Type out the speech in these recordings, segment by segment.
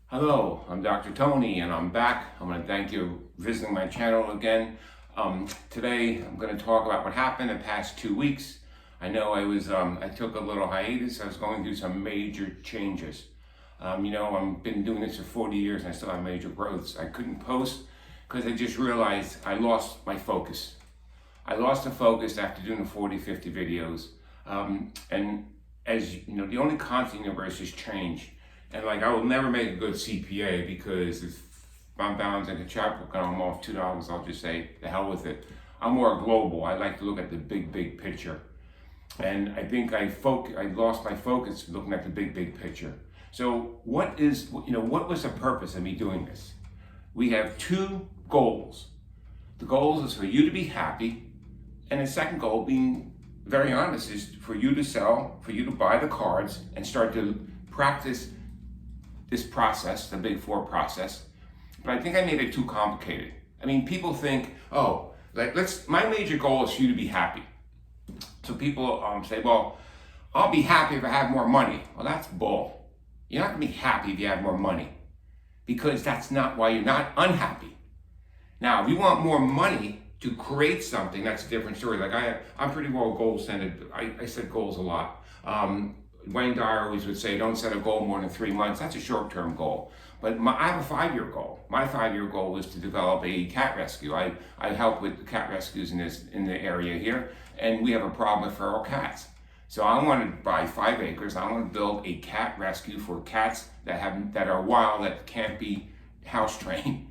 Hello, I'm Dr. Tony and I'm back. I want to thank you for visiting my channel again. Today I'm going to talk about what happened the past 2 weeks. I know I took a little hiatus. I was going through some major changes. I've been doing this for 40 years and I still have major growths. I couldn't post because I just realized I lost my focus. I lost the focus after doing the 40, 50 videos. And as you know, the only constant in the universe is change. And I will never make a good CPA because if I'm balancing a checkbook and I'm off $2, I'll just say, the hell with it. I'm more global. I like to look at the big picture. And I think I lost my focus looking at the big picture. So what was the purpose of me doing this? We have two goals. The goal is for you to be happy. And the second goal, being very honest, is for you to sell, for you to buy the cards and start to practice this process, the Big Four process. But I think I made it too complicated. I mean, people think, my major goal is for you to be happy. So people say, well, I'll be happy if I have more money. Well, that's bull. You're not gonna be happy if you have more money because that's not why you're not unhappy. Now, if you want more money to create something, that's a different story. I'm pretty well goal-centered. I set goals a lot. Wayne Dyer always would say, don't set a goal more than 3 months. That's a short-term goal. But I have a 5-year goal. My 5-year goal was to develop a cat rescue. I help with cat rescues in the area here, and we have a problem with feral cats. So I want to buy 5 acres. I want to build a cat rescue for cats that are wild, that can't be house trained.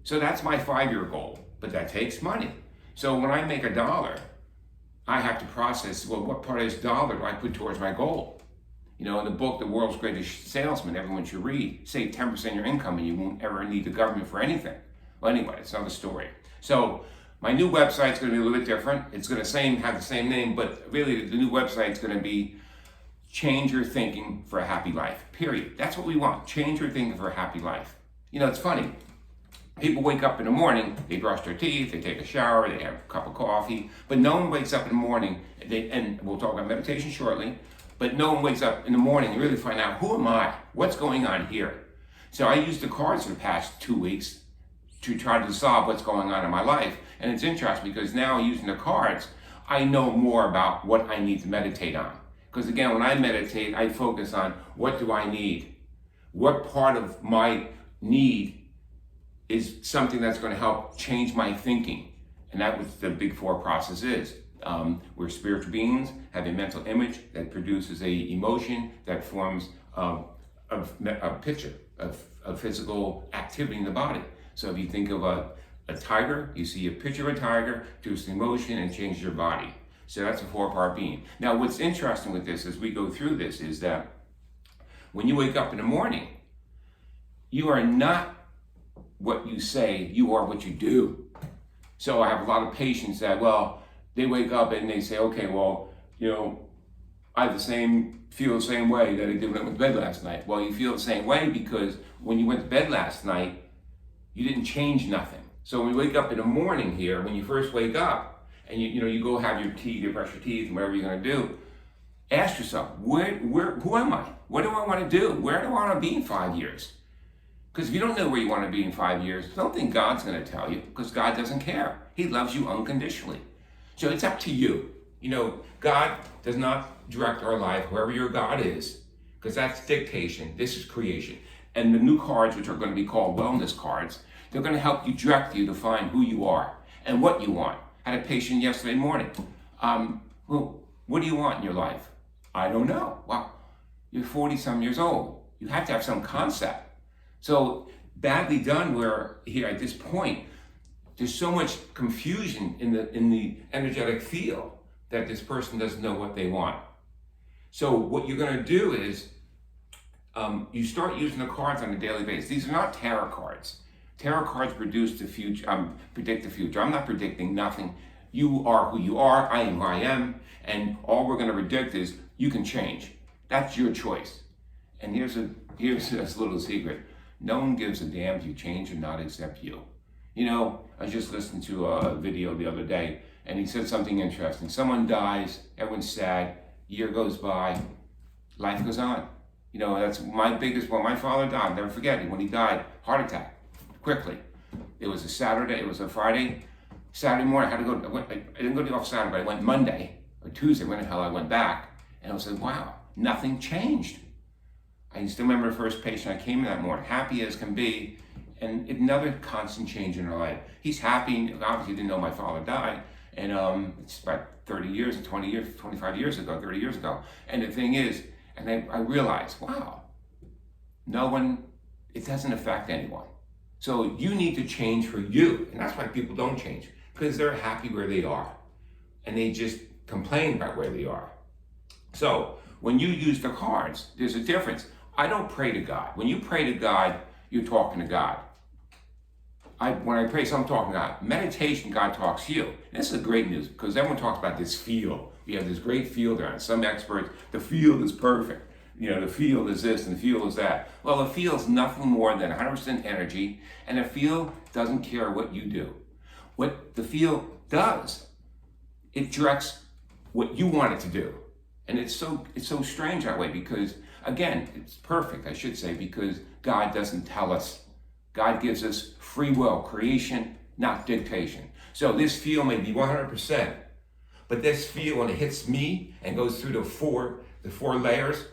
So that's my 5-year goal, but that takes money. So when I make $1, I have to process, well, what part of this dollar do I put towards my goal? You know, in the book, The World's Greatest Salesman, everyone should read, save 10% of your income and you won't ever need the government for anything. Well, anyway, it's another story. So my new website's going to be a little bit different. It's going to have the same name, but really the new website's going to be Change Your Thinking for a Happy Life, period. That's what we want, change your thinking for a happy life. You know, it's funny. People wake up in the morning, they brush their teeth, they take a shower, they have a cup of coffee, but no one wakes up in the morning, and we'll talk about meditation shortly, but no one wakes up in the morning and really find out, who am I? What's going on here? So I used the cards for the past 2 weeks to try to solve what's going on in my life. And it's interesting because now using the cards, I know more about what I need to meditate on. Because again, when I meditate, I focus on what do I need? What part of my need is something that's going to help change my thinking? And that's what the Big Four process is. We're spiritual beings, have a mental image that produces a emotion that forms a picture of physical activity in the body. So if you think of a tiger, you see a picture of a tiger, produces an emotion and changes your body. So that's a 4-part being. Now what's interesting with this as we go through this is that when you wake up in the morning, you are not what you say, you are what you do. So I have a lot of patients that, they wake up and they say, okay, I feel the same way that I did when I went to bed last night. Well, you feel the same way because when you went to bed last night, you didn't change nothing. So when you wake up in the morning here, when you first wake up and you go have your tea, you brush your teeth, and whatever you're gonna do, ask yourself, who am I? What do I wanna do? Where do I wanna be in 5 years? Because if you don't know where you wanna be in 5 years, don't think God's gonna tell you, because God doesn't care. He loves you unconditionally. So it's up to you. You know, God does not direct our life, whoever your God is, because that's dictation. This is creation. And the new cards, which are going to be called wellness cards, they're going to help you direct you to find who you are and what you want. I had a patient yesterday morning. What do you want in your life? I don't know. Well, you're 40-some years old. You have to have some concept. So badly done where here at this point, there's so much confusion in the energetic field that this person doesn't know what they want. So what you're going to do is you start using the cards on a daily basis. These are not tarot cards. Tarot cards predict the future. I'm not predicting nothing. You are who you are. I am who I am. And all we're going to predict is you can change. That's your choice. And here's a little secret. No one gives a damn if you change or not except you. You know, I just listened to a video the other day, and he said something interesting. Someone dies, everyone's sad, year goes by, life goes on. You know, that's my biggest one. My father died, I'll never forget it. When he died, heart attack, quickly. It was a Saturday, it was a Friday. Saturday morning, I had to go, I didn't go to the office Saturday, but I went Monday or Tuesday, when the hell I went back. And I was like, wow, nothing changed. I still remember the first patient I came in that morning, happy as can be, and another constant change in her life. He's happy, obviously didn't know my father died, and it's about 30 years, 20 years, 25 years ago, 30 years ago. And the thing is, and then I realized, wow, it doesn't affect anyone. So you need to change for you. And that's why people don't change, because they're happy where they are. And they just complain about where they are. So when you use the cards, there's a difference. I don't pray to God. When you pray to God, you're talking to God. When I pray, so I'm talking to God. Meditation, God talks to you. And this is great news, because everyone talks about this field. We have this great field around. Some experts, the field is perfect. You know, the field is this and the field is that. Well, the field is nothing more than 100% energy, and the field doesn't care what you do. What the field does, it directs what you want it to do. And it's so strange that way, because, again, it's perfect, I should say, because God doesn't tell us. God gives us free will, creation, not dictation. So this field may be 100%, but this field, when it hits me and goes through the four layers,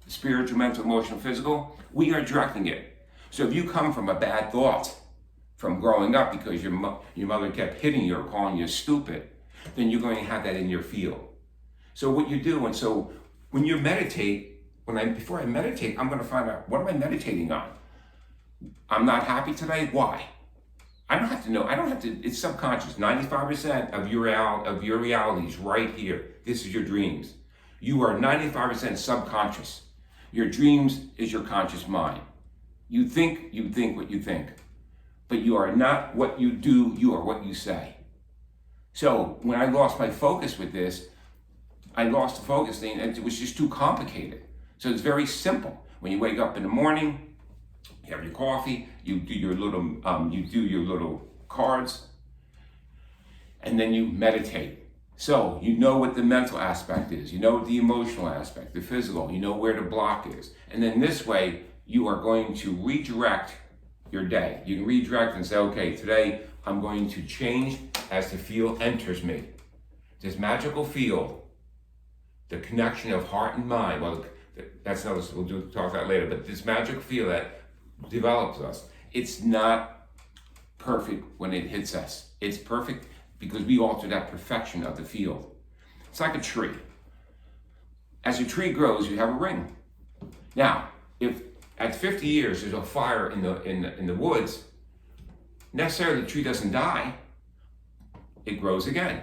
spiritual, mental, emotional, physical, we are directing it. So if you come from a bad thought from growing up because your mother kept hitting you or calling you stupid, then you're going to have that in your field. So what you do, and so when you meditate, before I meditate, I'm going to find out, what am I meditating on? I'm not happy today. Why? I don't have to know. It's subconscious. 95% of your reality is right here. This is your dreams. You are 95% subconscious. Your dreams is your conscious mind. You think what you think. But you are not what you do, you are what you say. So when I lost my focus with this, I lost the focus thing, and it was just too complicated. So it's very simple. When you wake up in the morning, you have your coffee, you do your little cards, and then you meditate. So you know what the mental aspect is, you know what the emotional aspect, the physical, you know where the block is. And then this way, you are going to redirect your day. You can redirect and say, okay, today I'm going to change as the field enters me. This magical field, the connection of heart and mind, well, that's another, we'll talk about that later, but this magical field that develops us, it's not perfect when it hits us. It's perfect because we alter that perfection of the field. It's like a tree. As a tree grows, you have a ring. Now, if at 50 years there's a fire in the woods, necessarily the tree doesn't die, it grows again.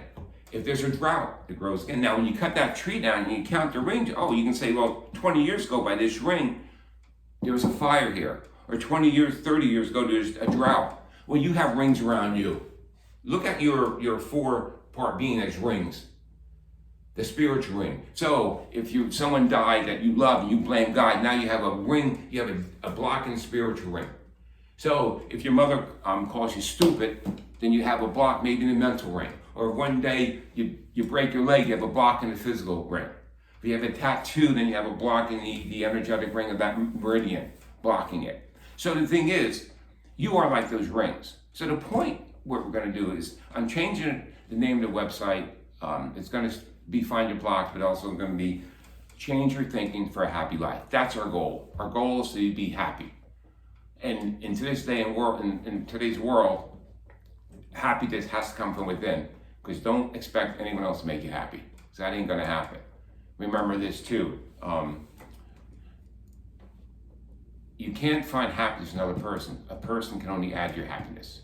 If there's a drought, it grows again. Now, when you cut that tree down and you count the rings, you can say, well, 20 years ago by this ring, there was a fire here. Or 20 years, 30 years ago, there's a drought. Well, you have rings around you. Look at your four-part being as rings. The spiritual ring. So if someone died that you love and you blame God, now you have a ring, you have a block in the spiritual ring. So if your mother calls you stupid, then you have a block maybe in the mental ring. Or one day you break your leg, you have a block in the physical ring. If you have a tattoo, then you have a block in the energetic ring of that meridian, blocking it. So the thing is, you are like those rings. So the point, what we're going to do is, I'm changing the name of the website. It's going to be Find Your Blocks, but also going to be Change Your Thinking for a Happy Life. That's our goal. Our goal is to be happy. And in today's day and world, in today's world, happiness has to come from within. Because don't expect anyone else to make you happy. Because that ain't going to happen. Remember this too. You can't find happiness in another person. A person can only add your happiness.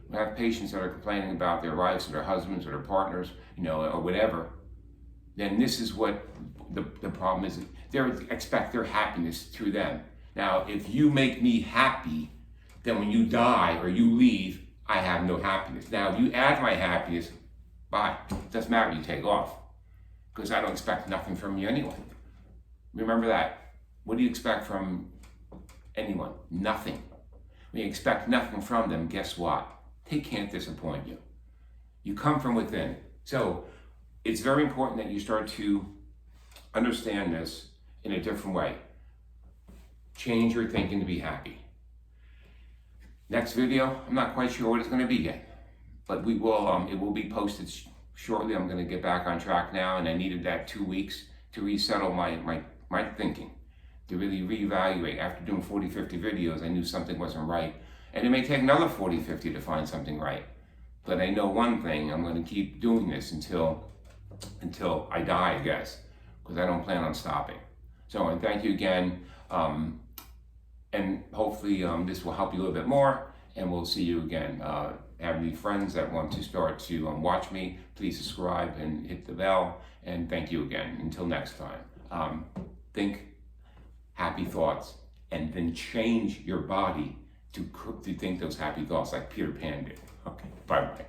We have patients that are complaining about their wives or their husbands or their partners, or whatever. Then this is what the problem is. They expect their happiness through them. Now, if you make me happy, then when you die or you leave, I have no happiness. Now, if you add my happiness, bye. It doesn't matter, you take off. Because I don't expect nothing from you anyway. Remember that. What do you expect from anyone? Nothing. When you expect nothing from them, guess what? They can't disappoint you. You come from within. So it's very important that you start to understand this in a different way. Change your thinking to be happy. Next video, I'm not quite sure what it's going to be yet, but we will. It will be posted shortly. I'm going to get back on track now, and I needed that 2 weeks to resettle my thinking, to really reevaluate. After doing 40, 50 videos, I knew something wasn't right, and it may take another 40, 50 to find something right. But I know one thing: I'm going to keep doing this until I die, I guess, because I don't plan on stopping. So I thank you again. And hopefully this will help you a little bit more, and we'll see you again. Have any friends that want to start to watch me, please subscribe and hit the bell, and thank you again. Until next time, think happy thoughts, and then change your body to think those happy thoughts like Peter Pan did. Okay, bye-bye.